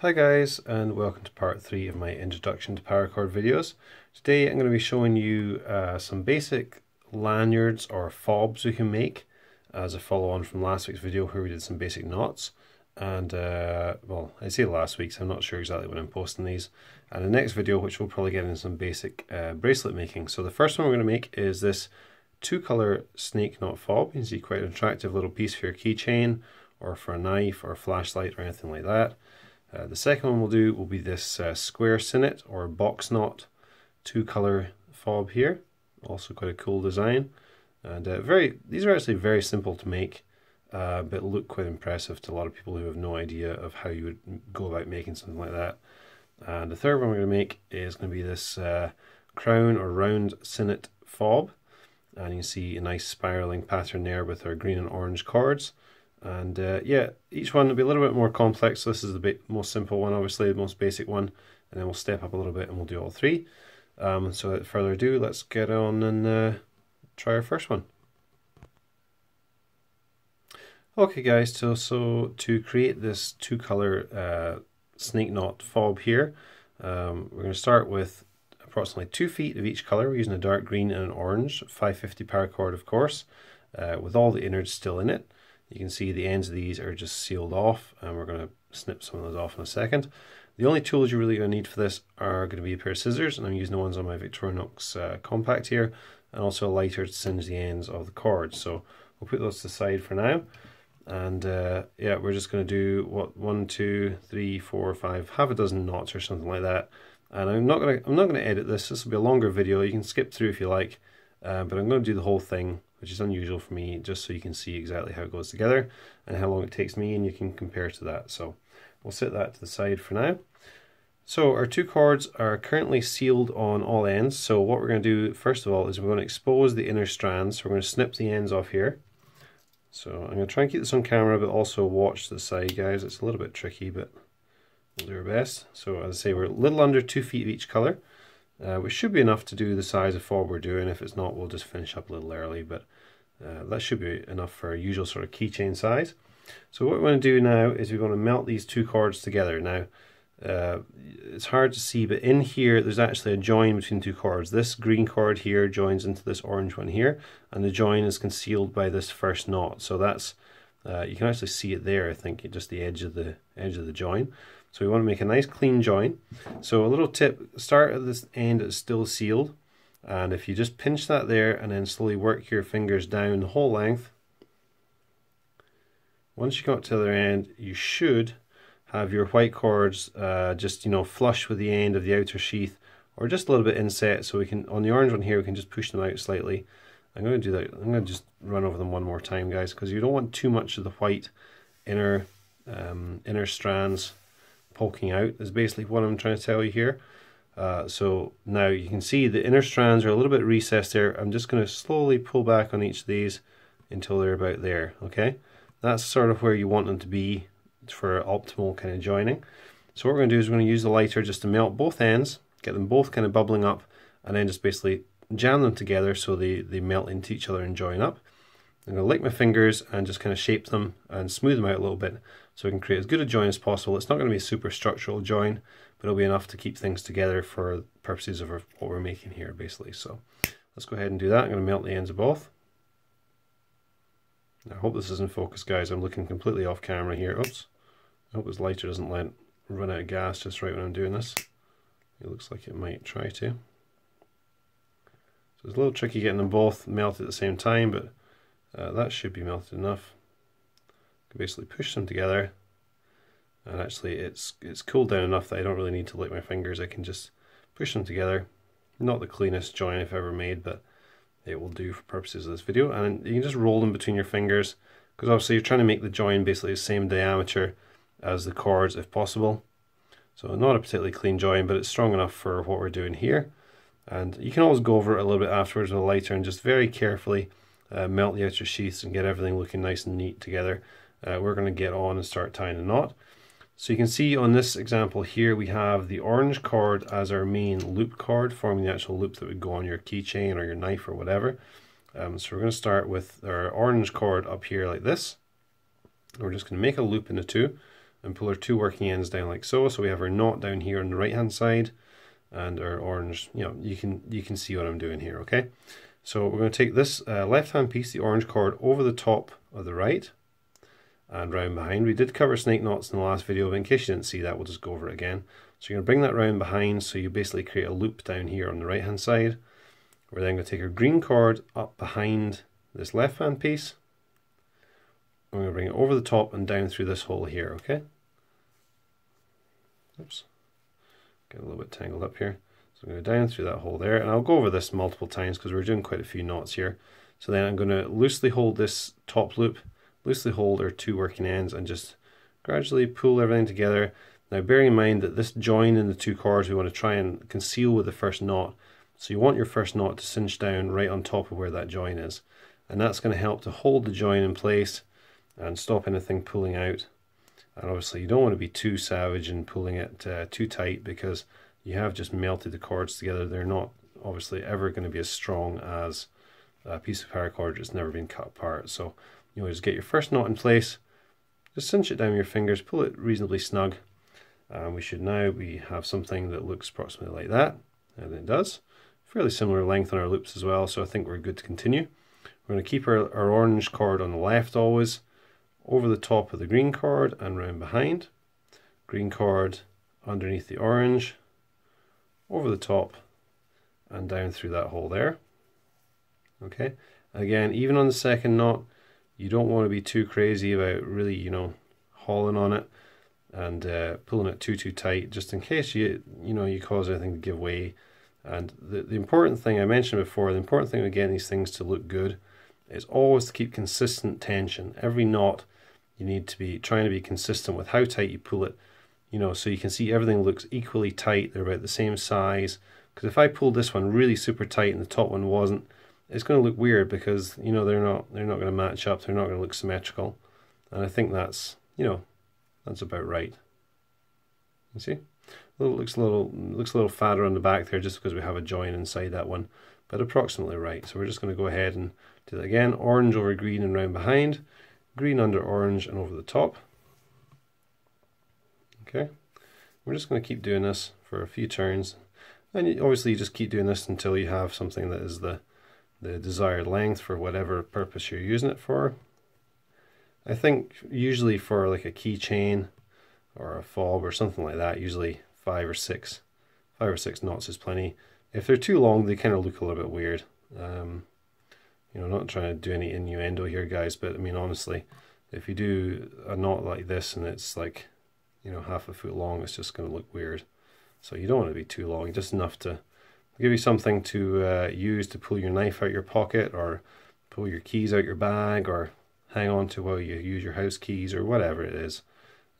Hi guys, and welcome to part 3 of my introduction to paracord videos. Today I'm going to be showing you some basic lanyards or fobs we can make as a follow on from last week's video where we did some basic knots. And well, I say last week, so I'm not sure exactly when I'm posting these. And the next video, which we'll probably get into some basic bracelet making. So the first one we're going to make is this 2-color snake knot fob. You can see quite an attractive little piece for your keychain or for a knife or a flashlight or anything like that. The second one we'll do will be this square sinnet or box knot 2-color fob here. Also quite a cool design, and these are actually very simple to make, but look quite impressive to a lot of people who have no idea of how you would go about making something like that. And the third one we're going to make is going to be this crown or round sinnet fob, and you can see a nice spiraling pattern there with our green and orange cords. And yeah, each one will be a little bit more complex. So this is the most simple one, obviously the most basic one, and then we'll step up a little bit and we'll do all three. So without further ado, let's get on and try our first one. Okay guys, so to create this 2-color snake knot fob here, we're going to start with approximately 2 feet of each color. We're using a dark green and an orange, 550 paracord of course, with all the innards still in it. You can see the ends of these are just sealed off, and we're going to snip some of those off in a second. The only tools you're really going to need for this are going to be a pair of scissors, and I'm using the ones on my Victorinox compact here, and also a lighter to singe the ends of the cords. So we'll put those to the side for now, and yeah, we're just going to do what 1, 2, 3, 4, 5, half a dozen knots or something like that. And I'm not going to edit this. This will be a longer video. You can skip through if you like, but I'm going to do the whole thing, which is unusual for me, just so you can see exactly how it goes together and how long it takes me, and you can compare to that. So we'll set that to the side for now. So our 2 cords are currently sealed on all ends. So what we're going to do first of all is we're going to expose the inner strands. So we're going to snip the ends off here. So I'm going to try and keep this on camera, but also watch the side, guys. It's a little bit tricky, but we'll do our best. So as I say, we're a little under 2 feet of each color, which should be enough to do the size of fob we're doing. If it's not, we'll just finish up a little early, but that should be enough for our usual sort of keychain size. So what we're going to do now is we're going to melt these 2 cords together. Now, it's hard to see, but in here there's actually a join between 2 cords. This green cord here joins into this orange one here, and the join is concealed by this first knot. So that's you can actually see it there. I think just the edge of the join. So we want to make a nice clean join. So a little tip: start at this end that's still sealed, and if you just pinch that there and then slowly work your fingers down the whole length, once you got to the other end, you should have your white cords just flush with the end of the outer sheath, or just a little bit inset. So we can, on the orange one here, we can just push them out slightly. I'm going to do that. I'm going to just run over them one more time, guys, because you don't want too much of the white inner strands poking out, is basically what I'm trying to tell you here. So now you can see the inner strands are a little bit recessed there. I'm just going to slowly pull back on each of these until they're about there. Okay, that's sort of where you want them to be for optimal kind of joining. So what we're going to do is we're going to use the lighter just to melt both ends, get them both kind of bubbling up, and then just basically jam them together so they melt into each other and join up. I'm going to lick my fingers and just kind of shape them and smooth them out a little bit so we can create as good a join as possible. It's not going to be a super structural join, but it'll be enough to keep things together for purposes of what we're making here, basically. So let's go ahead and do that. I'm going to melt the ends of both. I hope this is in focus, guys. I'm looking completely off camera here. Oops. I hope this lighter doesn't run out of gas just right when I'm doing this. It looks like it might try to. So it's a little tricky getting them both melted at the same time, but that should be melted enough. I can basically push them together, and actually it's cooled down enough that I don't really need to lick my fingers. I can just push them together. Not the cleanest join I've ever made, but it will do for purposes of this video. And you can just roll them between your fingers, because obviously you're trying to make the join basically the same diameter as the cords if possible. So not a particularly clean join, but it's strong enough for what we're doing here. And you can always go over it a little bit afterwards with a lighter and just very carefully melt the outer sheaths and get everything looking nice and neat together. We're going to get on and start tying the knot. So you can see on this example here we have the orange cord as our main loop cord, forming the actual loop that would go on your keychain or your knife or whatever. So we're going to start with our orange cord up here like this. We're just going to make a loop in the two. and pull our two working ends down like so. So we have our knot down here on the right hand side, and our orange, you know, you can see what I'm doing here, okay? So we're going to take this left hand piece, the orange cord, over the top of the right and round behind. We did cover snake knots in the last video, but in case you didn't see that, we'll just go over it again. So you're going to bring that round behind, so you basically create a loop down here on the right hand side. We're then going to take our green cord up behind this left hand piece. We're going to bring it over the top and down through this hole here, okay? Oops, get a little bit tangled up here. So I'm going to go down through that hole there, and I'll go over this multiple times because we're doing quite a few knots here. So then I'm going to loosely hold this top loop, loosely hold our two working ends, and just gradually pull everything together. Now bearing in mind that this join in the two cords we want to try and conceal with the first knot. So you want your first knot to cinch down right on top of where that join is. And that's going to help to hold the join in place and stop anything pulling out. And obviously you don't want to be too savage in pulling it too tight, because you have just melted the cords together. They're not obviously ever going to be as strong as a piece of paracord that's never been cut apart. So you know, just get your first knot in place, just cinch it down with your fingers, pull it reasonably snug, and we should now have something that looks approximately like that, and it does. Fairly similar length on our loops as well, so I think we're good to continue. We're going to keep our orange cord on the left always, over the top of the green cord and round behind. Green cord underneath the orange, over the top and down through that hole there. Okay, again, even on the second knot, you don't want to be too crazy about really, you know, hauling on it and pulling it too tight, just in case you cause anything to give way. And the important thing I mentioned before, the important thing with getting these things to look good is always to keep consistent tension. Every knot you need to be trying to be consistent with how tight you pull it, you know, so you can see everything looks equally tight. They're about the same size. Because if I pulled this one really super tight and the top one wasn't, it's going to look weird, because you know they're not going to match up. They're not going to look symmetrical. And I think that's, you know, that's about right. You see? Looks a little fatter on the back there just because we have a join inside that one, but approximately right. So we're just going to go ahead and do that again. Orange over green and round behind, green under orange and over the top. Okay, we're just going to keep doing this for a few turns, and obviously you just keep doing this until you have something that is the desired length for whatever purpose you're using it for. I think usually for like a keychain or a fob or something like that, usually 5 or 6 knots is plenty. If they're too long, they kind of look a little bit weird. You know, not trying to do any innuendo here, guys, but I mean, honestly, if you do a knot like this and it's like, you know, half a foot long, it's just going to look weird. So you don't want to be too long, just enough to give you something to use to pull your knife out your pocket, or pull your keys out your bag, or hang on to while you use your house keys, or whatever it is.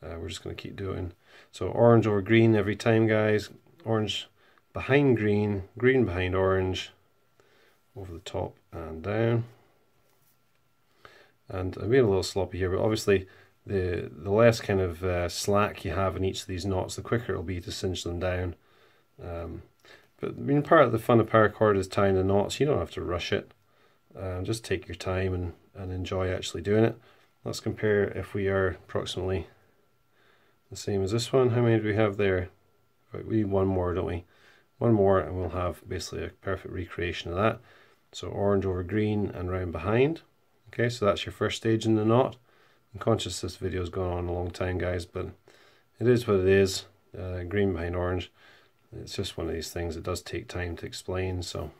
We're just going to keep doing. So orange over green every time, guys. Orange behind green, green behind orange, over the top and down. And I'm being a little sloppy here, but obviously the less kind of slack you have in each of these knots, the quicker it'll be to cinch them down. But I mean, part of the fun of paracord is tying the knots. You don't have to rush it. Just take your time and enjoy actually doing it. Let's compare if we are approximately the same as this one. How many do we have there? We need one more, don't we? One more and we'll have basically a perfect recreation of that. So orange over green and round behind. Okay, so that's your first stage in the knot. I'm conscious this video has gone on a long time, guys, but it is what it is. Green behind orange. It's just one of these things that does take time to explain, so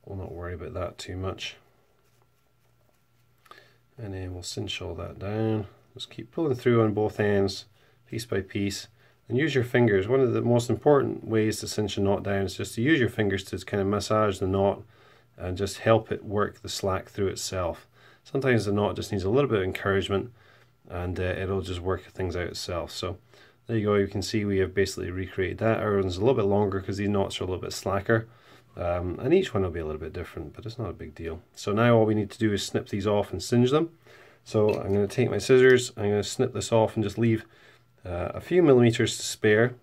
we'll not worry about that too much. And then we'll cinch all that down. Just keep pulling through on both ends, piece by piece, and use your fingers. One of the most important ways to cinch a knot down is just to use your fingers to kind of massage the knot and just help it work the slack through itself. Sometimes the knot just needs a little bit of encouragement, and it'll just work things out itself. So there you go, you can see we have basically recreated that. Our one's a little bit longer because these knots are a little bit slacker, and each one will be a little bit different, but it's not a big deal. So now all we need to do is snip these off and singe them. So I'm going to take my scissors, I'm going to snip this off and just leave a few millimeters to spare,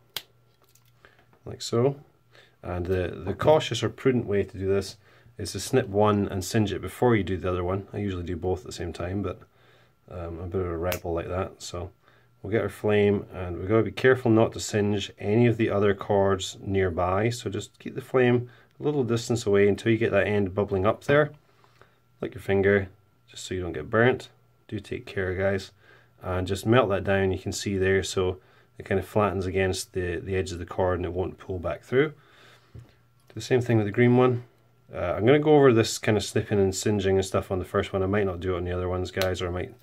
like so. And the cautious or prudent way to do this is to snip one and singe it before you do the other one. I usually do both at the same time, but I'm a bit of a rebel like that, so we'll get our flame, and we've got to be careful not to singe any of the other cords nearby, so just keep the flame a little distance away until you get that end bubbling up there. Lick your finger, just so you don't get burnt. Do take care, guys. And just melt that down, you can see there, so it kind of flattens against the edge of the cord and it won't pull back through. Do the same thing with the green one. I'm going to go over this kind of snipping and singeing and stuff on the first one. I might not do it on the other ones, guys, or I might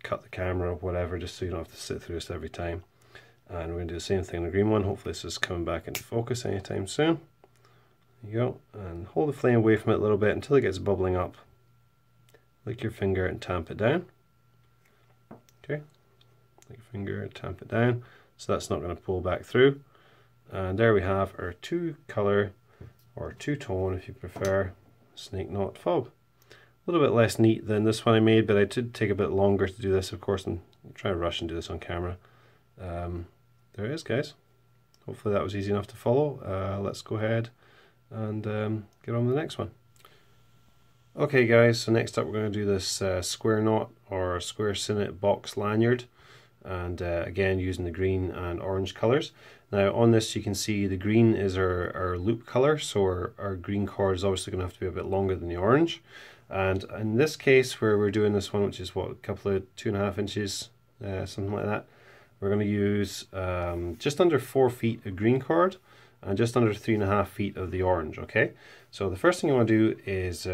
cut the camera or whatever, just so you don't have to sit through this every time. And we're going to do the same thing on the green one. Hopefully this is coming back into focus anytime soon. There you go. And hold the flame away from it a little bit until it gets bubbling up. Lick your finger and tamp it down. Okay. Lick your finger and tamp it down. So that's not going to pull back through. And there we have our two-color, or two-tone if you prefer, snake knot fob. A little bit less neat than this one I made, but I did take a bit longer to do this, of course, and try to rush and do this on camera. There it is, guys. Hopefully that was easy enough to follow. Let's go ahead and get on to the next one. Okay guys, so next up we're going to do this square knot or square sinnet box lanyard, and again using the green and orange colors. Now on this you can see the green is our loop color, so our green cord is obviously going to have to be a bit longer than the orange. And in this case where we're doing this one, which is what, a couple of 2.5 inches, something like that, we're going to use just under 4 feet of green cord and just under 3.5 feet of the orange. Okay, so the first thing you want to do is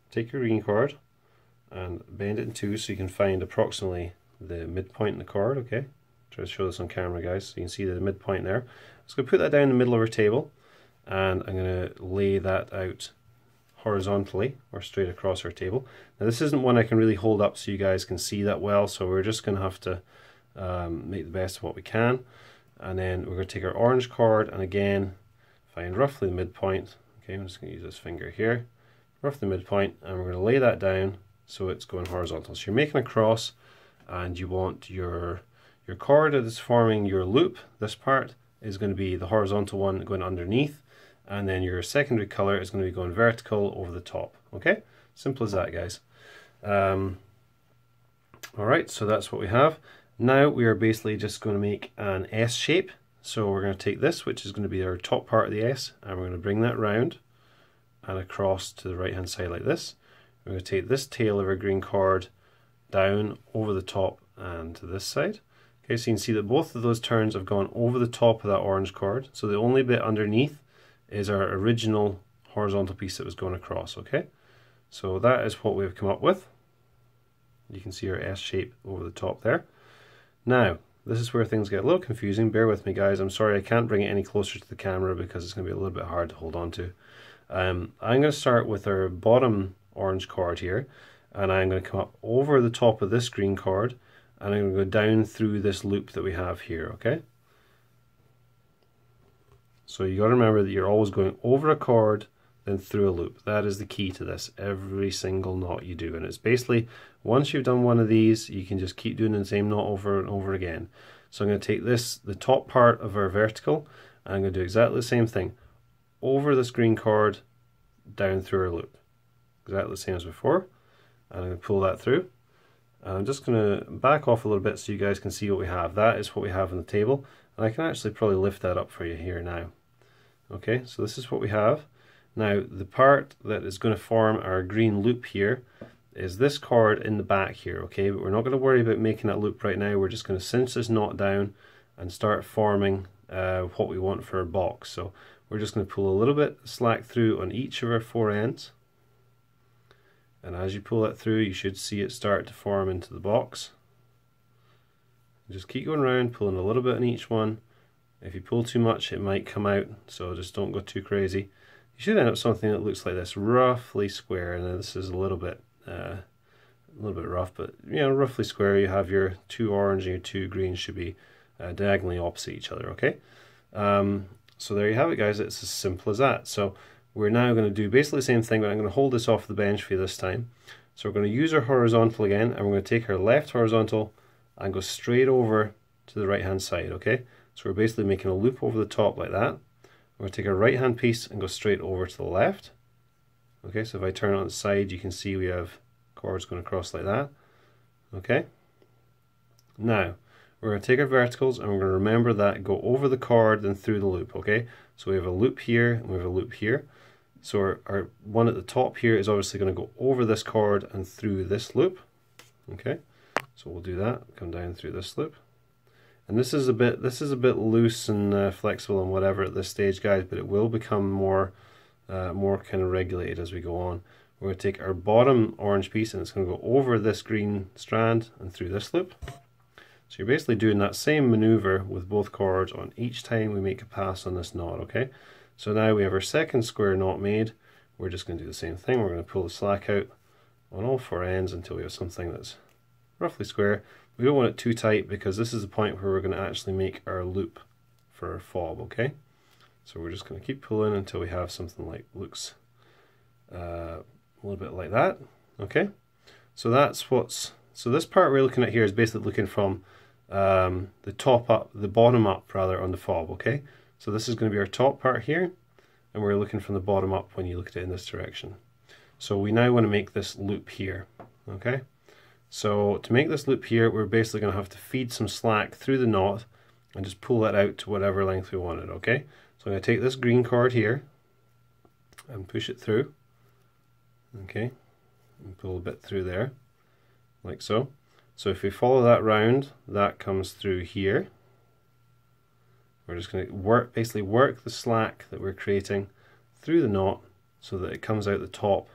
take your green cord and bend it in two so you can find approximately the midpoint in the cord. Okay, try to show this on camera, guys, so you can see the midpoint there. I'm just going to put that down in the middle of our table, and I'm going to lay that out horizontally or straight across our table. Now this isn't one I can really hold up so you guys can see that well, so we're just going to have to make the best of what we can. And then we're going to take our orange cord and again find roughly the midpoint. Okay, I'm just going to use this finger here, roughly the midpoint, and we're going to lay that down so it's going horizontal. So you're making a cross, and you want your cord that is forming your loop, this part, is going to be the horizontal one going underneath, and then your secondary color is going to be going vertical over the top. Okay, simple as that, guys. Alright, so that's what we have. Now we are basically just going to make an S shape. So we're going to take this, which is going to be our top part of the S, and we're going to bring that round and across to the right hand side like this. We're going to take this tail of our green cord down over the top and to this side. Okay, so you can see that both of those turns have gone over the top of that orange cord. So the only bit underneath is our original horizontal piece that was going across. Okay, so that is what we've come up with. You can see our S shape over the top there. Now, this is where things get a little confusing. Bear with me, guys. I'm sorry I can't bring it any closer to the camera because it's going to be a little bit hard to hold on to. I'm going to start with our bottom orange cord here, and I'm going to come up over the top of this green cord, and I'm going to go down through this loop that we have here, okay? So you got to remember that you're always going over a cord, then through a loop. That is the key to this, every single knot you do. And it's basically, once you've done one of these, you can just keep doing the same knot over and over again. So I'm going to take this, the top part of our vertical, and I'm going to do exactly the same thing. Over this green cord, down through our loop. Exactly the same as before. And I'm going to pull that through. And I'm just going to back off a little bit so you guys can see what we have. That is what we have on the table. And I can actually probably lift that up for you here now. Okay, so this is what we have. Now, the part that is going to form our green loop here is this cord in the back here, okay? But we're not going to worry about making that loop right now. We're just going to cinch this knot down and start forming what we want for our box. So we're just going to pull a little bit slack through on each of our 4 ends. And as you pull that through, you should see it start to form into the box. Just keep going around, pulling a little bit on each one. If you pull too much, it might come out, so just don't go too crazy. You should end up something that looks like this, roughly square. And this is a little bit rough, but you know, roughly square. You have your 2 orange and your 2 green should be diagonally opposite each other. Okay, so there you have it, guys. It's as simple as that. So we're now going to do basically the same thing, but I'm going to hold this off the bench for you this time. So we're going to use our horizontal again, and we're going to take our left horizontal and go straight over to the right hand side. Okay, so we're basically making a loop over the top like that. We're going to take our right hand piece and go straight over to the left. Okay, so if I turn it on the side, you can see we have cords going across like that. Okay, now we're going to take our verticals and we're going to remember that go over the cord and through the loop, okay? So we have a loop here and we have a loop here. So our one at the top here is obviously going to go over this cord and through this loop, okay? So we'll do that, come down through this loop. And this is a bit loose and flexible and whatever at this stage, guys, but it will become more kind of regulated as we go on. We're going to take our bottom orange piece and it's going to go over this green strand and through this loop. So you're basically doing that same maneuver with both cords on each time we make a pass on this knot, okay? So now we have our second square knot made. We're just going to do the same thing. We're going to pull the slack out on all four ends until we have something that's roughly square. We don't want it too tight because this is the point where we're going to actually make our loop for our fob, okay? So we're just going to keep pulling until we have something like looks a little bit like that, okay? So that's so this part we're looking at here is basically looking from the top up, the bottom up rather, on the fob, okay? So this is going to be our top part here, and we're looking from the bottom up when you look at it in this direction. So we now want to make this loop here, okay? So to make this loop here, we're basically going to have to feed some slack through the knot and just pull that out to whatever length we want it, okay? So I'm going to take this green cord here and push it through, okay? And pull a bit through there, like so. So if we follow that round, that comes through here. We're just going to basically work the slack that we're creating through the knot so that it comes out the top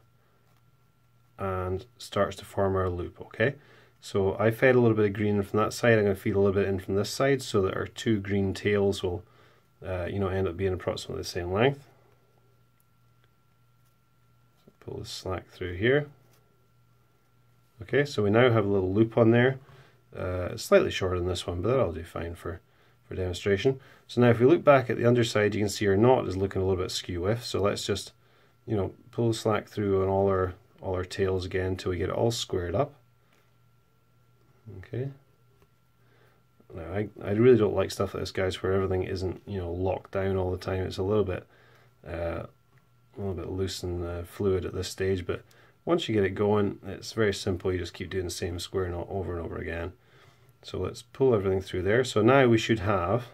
and starts to form our loop, okay? So I fed a little bit of green in from that side. I'm going to feed a little bit in from this side so that our two green tails will end up being approximately the same length. So pull the slack through here. Okay, so we now have a little loop on there. It's slightly shorter than this one, but that'll do fine for demonstration. So now if we look back at the underside, you can see our knot is looking a little bit skew with. So let's just, pull the slack through on all our tails again until we get it all squared up. Okay. Now I really don't like stuff like this, guys, where everything isn't locked down all the time. It's a little bit loose and fluid at this stage, but once you get it going, it's very simple. You just keep doing the same square knot over and over again. So let's pull everything through there. So now we should have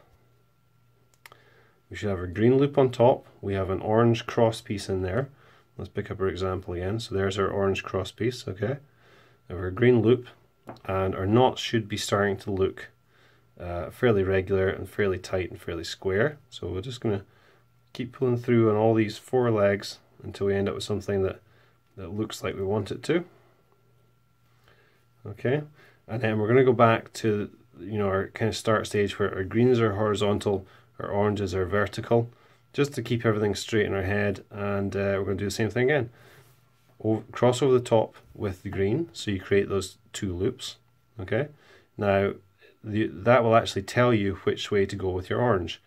our green loop on top. We have an orange cross piece in there. Let's pick up our example again. So there's our orange cross piece, okay? We have our green loop, and our knots should be starting to look fairly regular and fairly tight and fairly square. So we're just going to keep pulling through on all these four legs until we end up with something that looks like we want it to. Okay, and then we're going to go back to our kind of start stage where our greens are horizontal, our oranges are vertical, just to keep everything straight in our head. And we're going to do the same thing again. Cross over the top with the green, so you create those two loops. Okay, now that will actually tell you which way to go with your orange.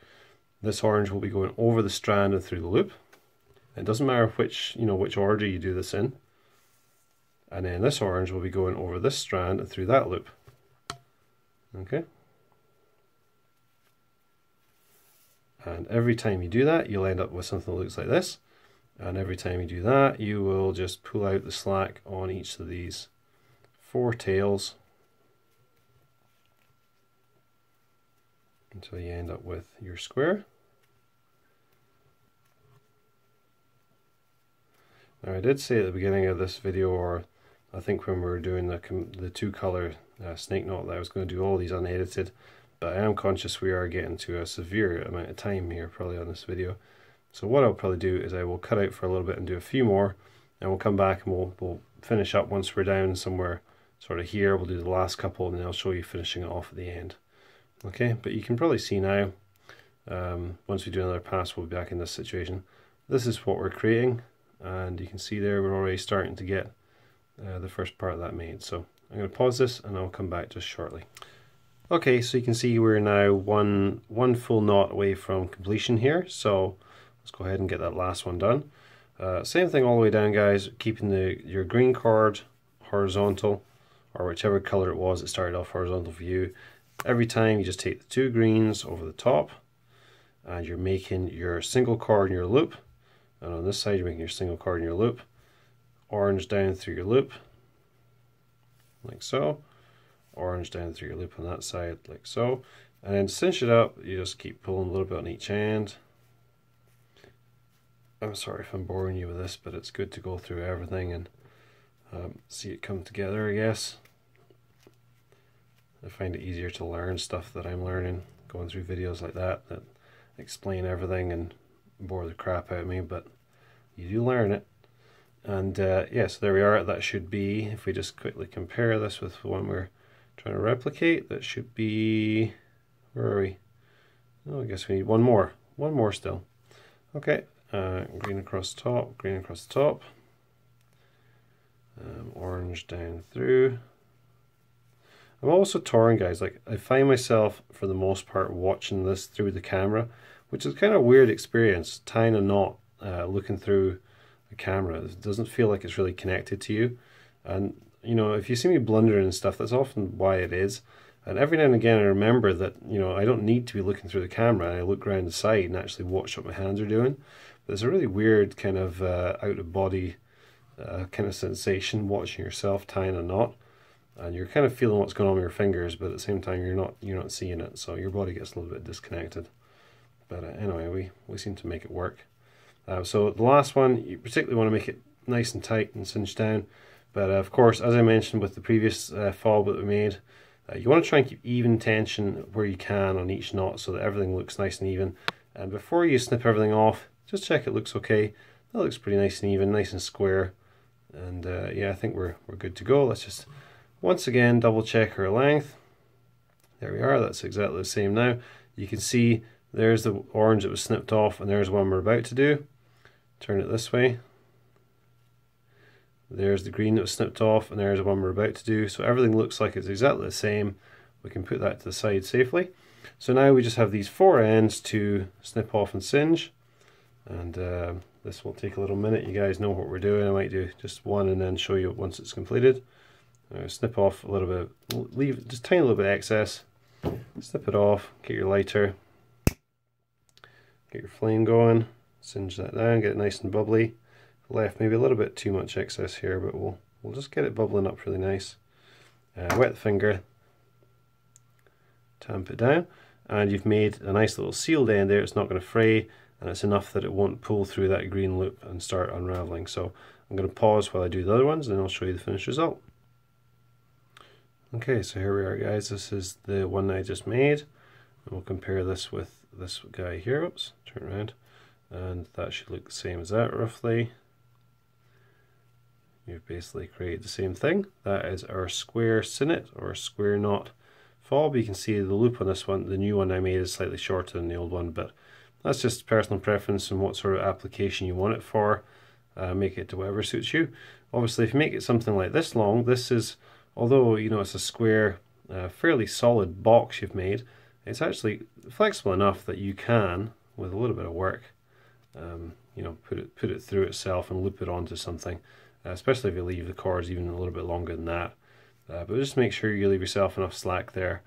This orange will be going over the strand and through the loop. It doesn't matter which order you do this in. And then this orange will be going over this strand and through that loop. Okay. And every time you do that, you'll end up with something that looks like this. And every time you do that, you will just pull out the slack on each of these four tails until you end up with your square. Now I did say at the beginning of this video, or I think when we were doing the two color snake knot, that I was going to do all these unedited, but I am conscious we are getting to a severe amount of time here probably on this video. So what I'll probably do is I will cut out for a little bit and do a few more, and we'll come back and we'll finish up once we're down somewhere sort of here. We'll do the last couple and then I'll show you finishing it off at the end. Okay, but you can probably see now, once we do another pass, we'll be back in this situation. This is what we're creating. And you can see there we're already starting to get the first part of that made. So I'm going to pause this and I'll come back just shortly. Okay, so you can see we're now one full knot away from completion here. So let's go ahead and get that last one done. Same thing all the way down, guys, keeping your green cord horizontal, or whichever color it was that started off horizontal for you. Every time you just take the two greens over the top and you're making your single cord in your loop. And on this side, you're making your single cord in your loop. Orange down through your loop, like so. orange down through your loop on that side, like so. And then to cinch it up, you just keep pulling a little bit on each end. I'm sorry if I'm boring you with this, but it's good to go through everything and see it come together, I guess. I find it easier to learn stuff that I'm learning, going through videos like that explain everything and bore the crap out of me, but you do learn it. And yeah, so there we are. That should be, if we just quickly compare this with the one we're trying to replicate, that should be, where are we? Oh, I guess we need one more still. Okay, green across the top, green across the top, orange down through. I'm also torn, guys. Like, I find myself, for the most part, watching this through the camera, which is kind of a weird experience, tying a knot, looking through a camera. It doesn't feel like it's really connected to you. And, you know, if you see me blundering and stuff, that's often why it is. And every now and again, I remember that, you know, I don't need to be looking through the camera. I look around the side and actually watch what my hands are doing. But it's a really weird kind of out-of-body kind of sensation watching yourself tying a knot. And you're kind of feeling what's going on with your fingers, but at the same time you're not seeing it, so your body gets a little bit disconnected. But anyway, we seem to make it work. So the last one, you particularly want to make it nice and tight and cinched down. But of course, as I mentioned with the previous fob that we made, you want to try and keep even tension where you can on each knot so that everything looks nice and even. And before you snip everything off, just check it looks okay. That looks pretty nice and even, nice and square. And yeah, I think we're good to go. Let's just once again double check our length. There we are, that's exactly the same now. You can see there's the orange that was snipped off, and there's one we're about to do. Turn it this way. There's the green that was snipped off, and there's the one we're about to do. So everything looks like it's exactly the same. We can put that to the side safely. So now we just have these four ends to snip off and singe. And this will take a little minute. You guys know what we're doing. I might do just one and then show you once it's completed. Snip off a little bit, leave just a tiny little bit of excess, snip it off, get your lighter, get your flame going, singe that down, get it nice and bubbly. Left maybe a little bit too much excess here, but we'll just get it bubbling up really nice. Wet the finger, tamp it down, and you've made a nice little sealed end there. It's not going to fray, and it's enough that it won't pull through that green loop and start unraveling. So I'm going to pause while I do the other ones, and then I'll show you the finished result. Okay, so here we are, guys. This is the one I just made, and we'll compare this with this guy here. Oops, turn around, and that should look the same as that roughly. You've basically created the same thing. That is our square sinnet or square knot fob. You can see the loop on this one, the new one I made, is slightly shorter than the old one, but that's just personal preference and what sort of application you want it for. Make it to whatever suits you. Obviously, if you make it something like this long, this is, although, you know, it's a square, fairly solid box you've made, it's actually flexible enough that you can, with a little bit of work, you know, put it through itself and loop it onto something, especially if you leave the cords even a little bit longer than that. But just make sure you leave yourself enough slack there.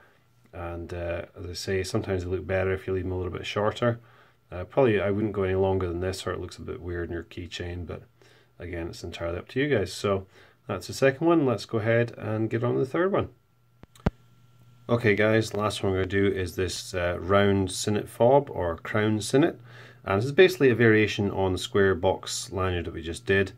And as I say, sometimes they look better if you leave them a little bit shorter. Probably I wouldn't go any longer than this, or it looks a bit weird in your keychain, but again, it's entirely up to you guys. So that's the second one. Let's go ahead and get on to the third one. Okay guys, last one we're going to do is this round sinnet fob, or crown sinnet. And this is basically a variation on the square box lanyard that we just did.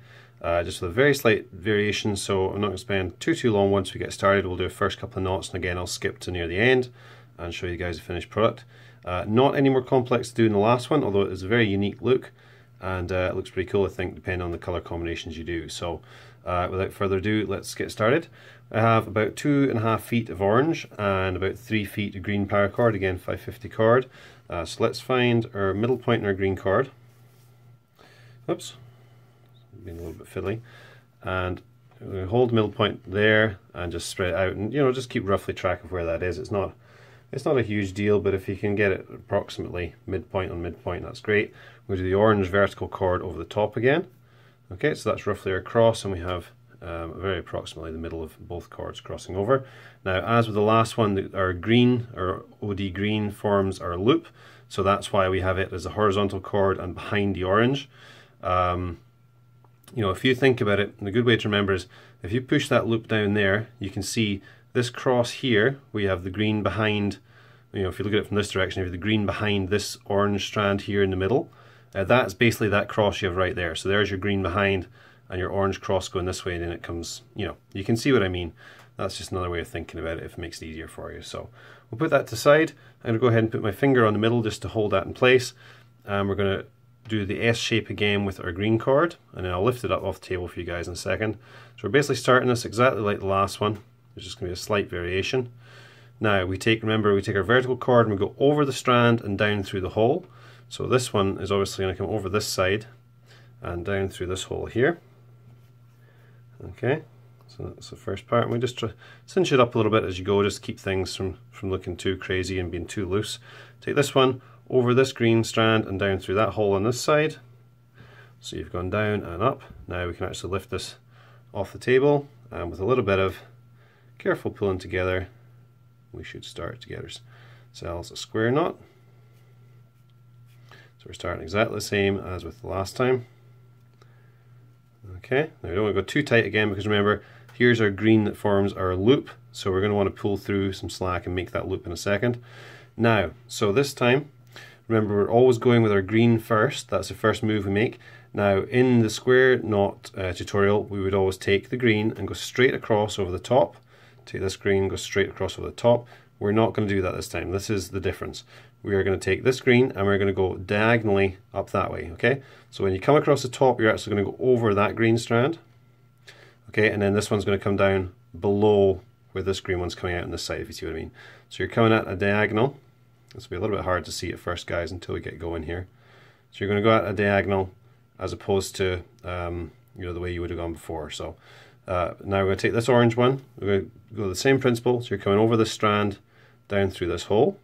Just with a very slight variation, so I'm not going to spend too long once we get started. We'll do a first couple of knots, and again I'll skip to near the end and show you guys the finished product. Not any more complex to do than the last one, although it is a very unique look, and it looks pretty cool, I think, depending on the colour combinations you do. So without further ado, let's get started. I have about 2.5 feet of orange and about 3 feet of green paracord, again 550 cord. So let's find our middle point in our green cord. Oops, being a little bit fiddly. And we're going to hold the middle point there and just spread it out, and you know, just keep roughly track of where that is. It's not a huge deal, but if you can get it approximately midpoint on midpoint, that's great. We'll do the orange vertical cord over the top again. Okay, so that's roughly our cross, and we have very approximately the middle of both cords crossing over. Now, as with the last one, our green, or OD green, forms our loop, so that's why we have it as a horizontal cord and behind the orange. You know, if you think about it, the good way to remember is if you push that loop down there, you can see this cross here, we have the green behind, you know, if you look at it from this direction, you have the green behind this orange strand here in the middle. That's basically that cross you have right there. So there's your green behind and your orange cross going this way, and then it comes, you know, you can see what I mean. That's just another way of thinking about it if it makes it easier for you. So we'll put that to the side. I'm going to go ahead and put my finger on the middle just to hold that in place. And we're going to do the S shape again with our green cord, and then I'll lift it up off the table for you guys in a second. So we're basically starting this exactly like the last one. There's just going to be a slight variation. Now remember we take our vertical cord and we go over the strand and down through the hole. So this one is obviously going to come over this side and down through this hole here. Okay, so that's the first part, and we just cinch it up a little bit as you go, just keep things from looking too crazy and being too loose. Take this one over this green strand and down through that hole on this side. So you've gone down and up. Now we can actually lift this off the table, and with a little bit of careful pulling together, we should start to get ourselves a square knot. So we're starting exactly the same as with the last time. Okay, now we don't want to go too tight again, because remember, here's our green that forms our loop, so we're going to want to pull through some slack and make that loop in a second. Now, so this time, remember we're always going with our green first. That's the first move we make. Now in the square knot tutorial, we would always take the green and go straight across over the top. Take this green, go straight across over the top. We're not going to do that this time. This is the difference. We are going to take this green and we're going to go diagonally up that way, okay? So when you come across the top, you're actually going to go over that green strand, okay? And then this one's going to come down below where this green one's coming out on this side, if you see what I mean. So you're coming at a diagonal. This will be a little bit hard to see at first, guys, until we get going here. So you're going to go at a diagonal as opposed to you know, the way you would have gone before. So now we're going to take this orange one. We're going to go the same principle. So you're coming over this strand down through this hole.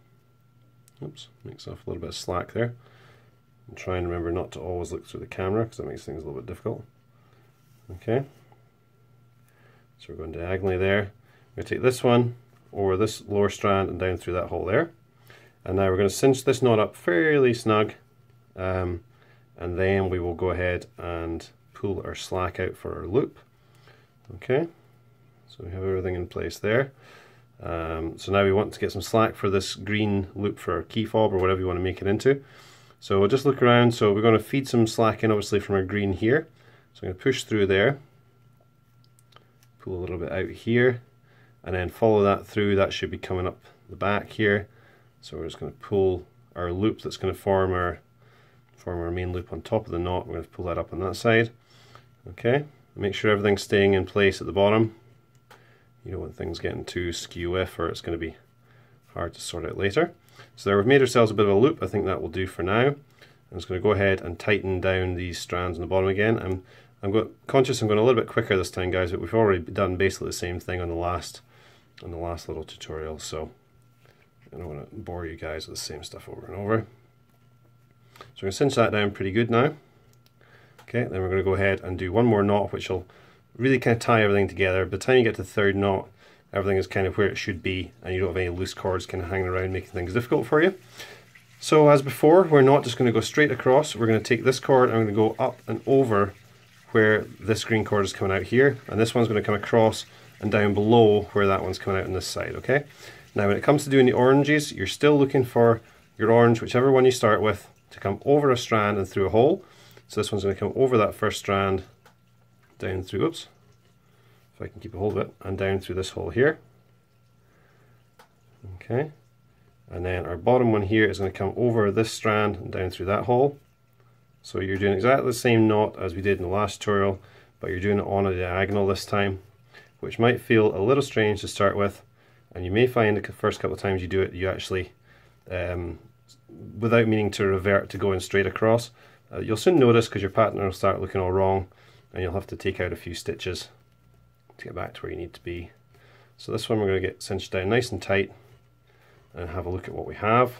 Oops, makes off a little bit of slack there. And try and remember not to always look through the camera, because that makes things a little bit difficult. Okay. So we're going diagonally there. We're going to take this one over this lower strand and down through that hole there. And now we're going to cinch this knot up fairly snug, and then we will go ahead and pull our slack out for our loop. Okay, so we have everything in place there. So now we want to get some slack for this green loop for our key fob or whatever you want to make it into. So we'll just look around. So we're going to feed some slack in, obviously, from our green here. So I'm going to push through there, pull a little bit out here, and then follow that through. That should be coming up the back here. So we're just going to pull our loop that's going to form our main loop on top of the knot. We're going to pull that up on that side. Okay, make sure everything's staying in place at the bottom. You don't want things getting too skew-iff, or it's going to be hard to sort out later. So there, we've made ourselves a bit of a loop. I think that will do for now. I'm just going to go ahead and tighten down these strands on the bottom again. I'm conscious I'm going a little bit quicker this time, guys, but we've already done basically the same thing on the last little tutorial. So I don't want to bore you guys with the same stuff over and over. So we're going to cinch that down pretty good now. Okay, then we're going to go ahead and do one more knot, which will really kind of tie everything together. By the time you get to the third knot, everything is kind of where it should be, and you don't have any loose cords kind of hanging around making things difficult for you. So as before, we're not just going to go straight across. We're going to take this cord and we're going to go up and over where this green cord is coming out here, and this one's going to come across and down below where that one's coming out on this side, okay? Now when it comes to doing the oranges, you're still looking for your orange, whichever one you start with, to come over a strand and through a hole. So this one's going to come over that first strand, down through, oops, if I can keep a hold of it, and down through this hole here. Okay, and then our bottom one here is going to come over this strand and down through that hole. So you're doing exactly the same knot as we did in the last tutorial, but you're doing it on a diagonal this time, which might feel a little strange to start with, and you may find the first couple of times you do it, you actually, without meaning to revert to going straight across, you'll soon notice, because your pattern will start looking all wrong, and you'll have to take out a few stitches to get back to where you need to be. So this one we're going to get cinched down nice and tight and have a look at what we have.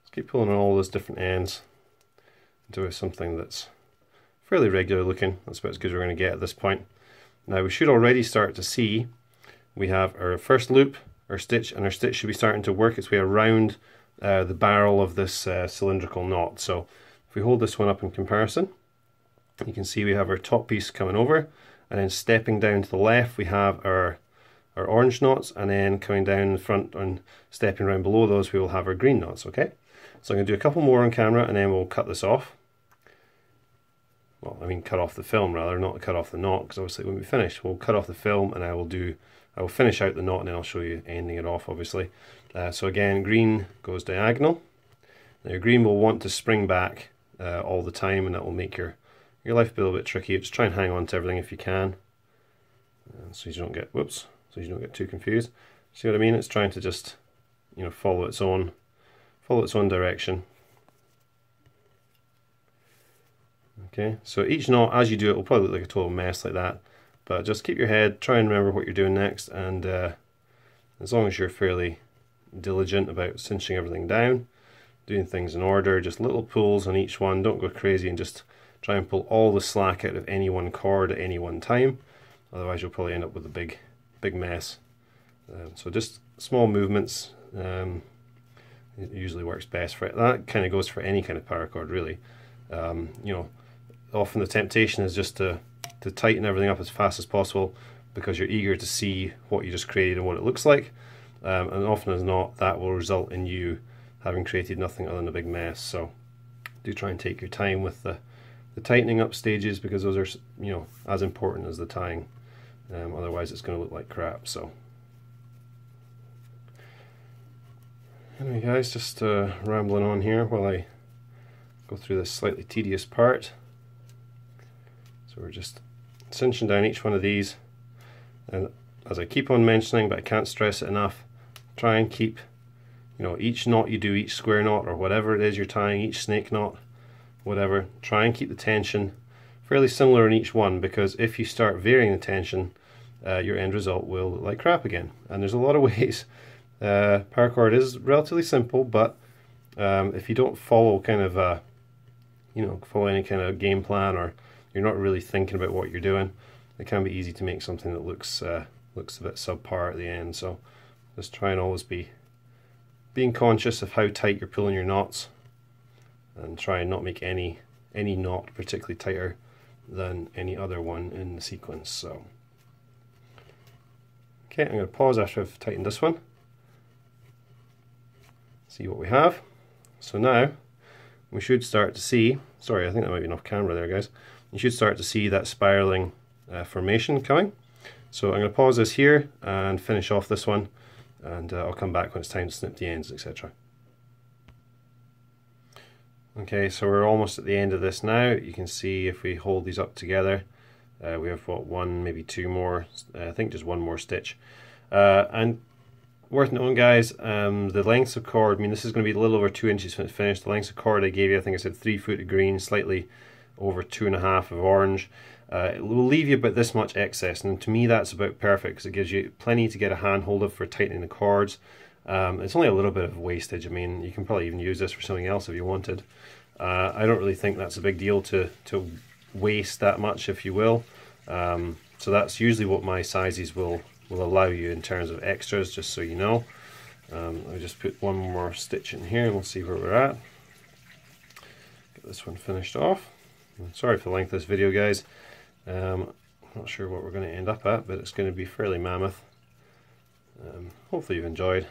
Let's keep pulling on all those different ends into something that's fairly regular looking. That's about as good as we're going to get at this point. Now we should already start to see we have our first loop, our stitch, and our stitch should be starting to work its way around the barrel of this cylindrical knot. So if we hold this one up in comparison, you can see we have our top piece coming over, and then stepping down to the left we have our orange knots, and then coming down in the front and stepping around below those we will have our green knots. Okay, so I'm going to do a couple more on camera and then we'll cut this off. Well, I mean cut off the film rather, not cut off the knot, because obviously when we finish we'll cut off the film and I will finish out the knot and then I'll show you ending it off obviously. So again, green goes diagonal. Now your green will want to spring back all the time, and that will make your life a little bit tricky. Just try and hang on to everything if you can, so you don't get so you don't get too confused. See what I mean? It's trying to just, you know, follow its own direction. Okay, so each knot as you do it will probably look like a total mess like that, but just keep your head, try and remember what you're doing next, and as long as you're fairly diligent about cinching everything down, doing things in order, just little pulls on each one, don't go crazy and just try and pull all the slack out of any one cord at any one time, otherwise you'll probably end up with a big mess. So just small movements, it usually works best for it. That kind of goes for any kind of paracord really. You know, often the temptation is just to tighten everything up as fast as possible because you're eager to see what you just created and what it looks like, and often as not that will result in you having created nothing other than a big mess. So do try and take your time with the tightening up stages, because those are, you know, as important as the tying. Otherwise it's going to look like crap. So anyway guys, just rambling on here while I go through this slightly tedious part. So we're just cinching down each one of these, and as I keep on mentioning, but I can't stress it enough, try and keep, you know, each knot you do, each square knot or whatever it is you're tying, each snake knot, whatever, try and keep the tension fairly similar in each one, because if you start varying the tension, your end result will look like crap again. And there's a lot of ways. Paracord is relatively simple, but if you don't follow kind of you know, follow any kind of game plan, or you're not really thinking about what you're doing, it can be easy to make something that looks a bit subpar at the end. So just try and always being conscious of how tight you're pulling your knots, and try and not make any knot particularly tighter than any other one in the sequence. So okay, I'm going to pause after I've tightened this one, see what we have. So now we should start to see, sorry, I think that might be off camera there guys, you should start to see that spiraling formation coming. So I'm going to pause this here and finish off this one, and I'll come back when it's time to snip the ends, etc. Okay, so we're almost at the end of this now. You can see if we hold these up together, we have what, one, maybe two more, I think just one more stitch. And worth noting guys, the lengths of cord, I mean this is going to be a little over 2 inches when it's finished. The lengths of cord I gave you, I think I said 3 foot of green, slightly over 2.5 of orange. It will leave you about this much excess, and to me that's about perfect because it gives you plenty to get a hand hold of for tightening the cords. It's only a little bit of wastage. I mean, you can probably even use this for something else if you wanted. I don't really think that's a big deal to waste that much, if you will. So that's usually what my sizes will allow you in terms of extras, just so you know. Let me just put one more stitch in here and we'll see where we're at. Get this one finished off. Sorry for the length of this video guys. Not sure what we're going to end up at, but it's going to be fairly mammoth. Hopefully you've enjoyed.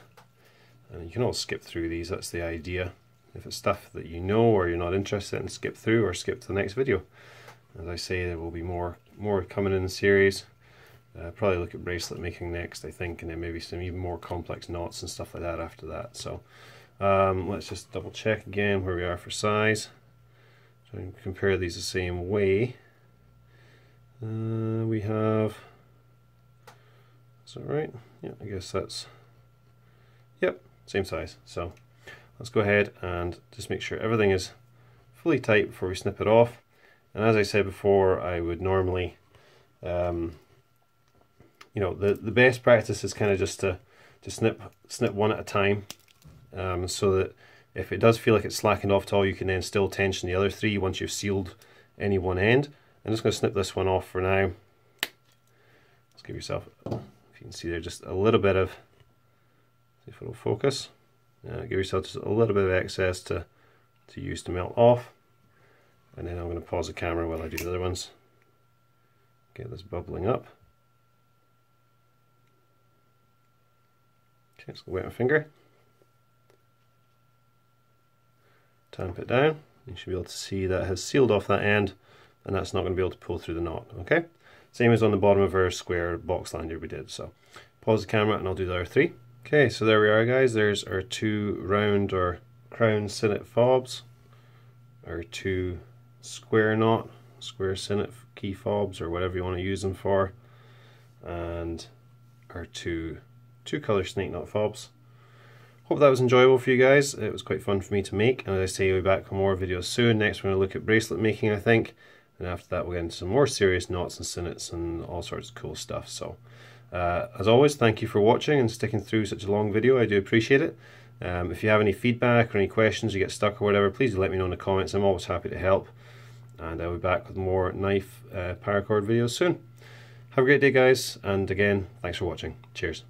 And you can always skip through these, that's the idea. If it's stuff that you know or you're not interested in, skip through or skip to the next video. As I say, there will be more coming in the series. Probably look at bracelet making next, I think, and then maybe some even more complex knots and stuff like that after that. So let's just double check again where we are for size. Try and compare these the same way. We have, is that right? Yeah, I guess that's, yep, same size. So let's go ahead and just make sure everything is fully tight before we snip it off. And as I said before, I would normally, you know, the best practice is kind of just to snip one at a time, so that if it does feel like it's slackened off at all, you can then still tension the other three once you've sealed any one end. I'm just going to snip this one off for now. Let's give yourself, if you can see there, just a little bit of, see if it'll focus. Give yourself just a little bit of excess to use to melt off. And then I'm going to pause the camera while I do the other ones. Get this bubbling up. Okay, so wet my finger. Tamp it down. You should be able to see that it has sealed off that end, and that's not going to be able to pull through the knot. Okay, same as on the bottom of our square box lanyard we did. So pause the camera and I'll do the other three. Okay, so there we are, guys. There's our two round or crown sinnet fobs, our two square sinnet key fobs, or whatever you want to use them for, and our two color snake knot fobs. Hope that was enjoyable for you guys. It was quite fun for me to make, and as I say, we'll be back with more videos soon. Next we're going to look at bracelet making, I think, and after that we'll get into some more serious knots and sinnets and all sorts of cool stuff. So as always, thank you for watching and sticking through such a long video. I do appreciate it. If you have any feedback or any questions, you get stuck or whatever, please do let me know in the comments. I'm always happy to help, and I'll be back with more knife paracord videos soon. Have a great day, guys, and again, thanks for watching. Cheers.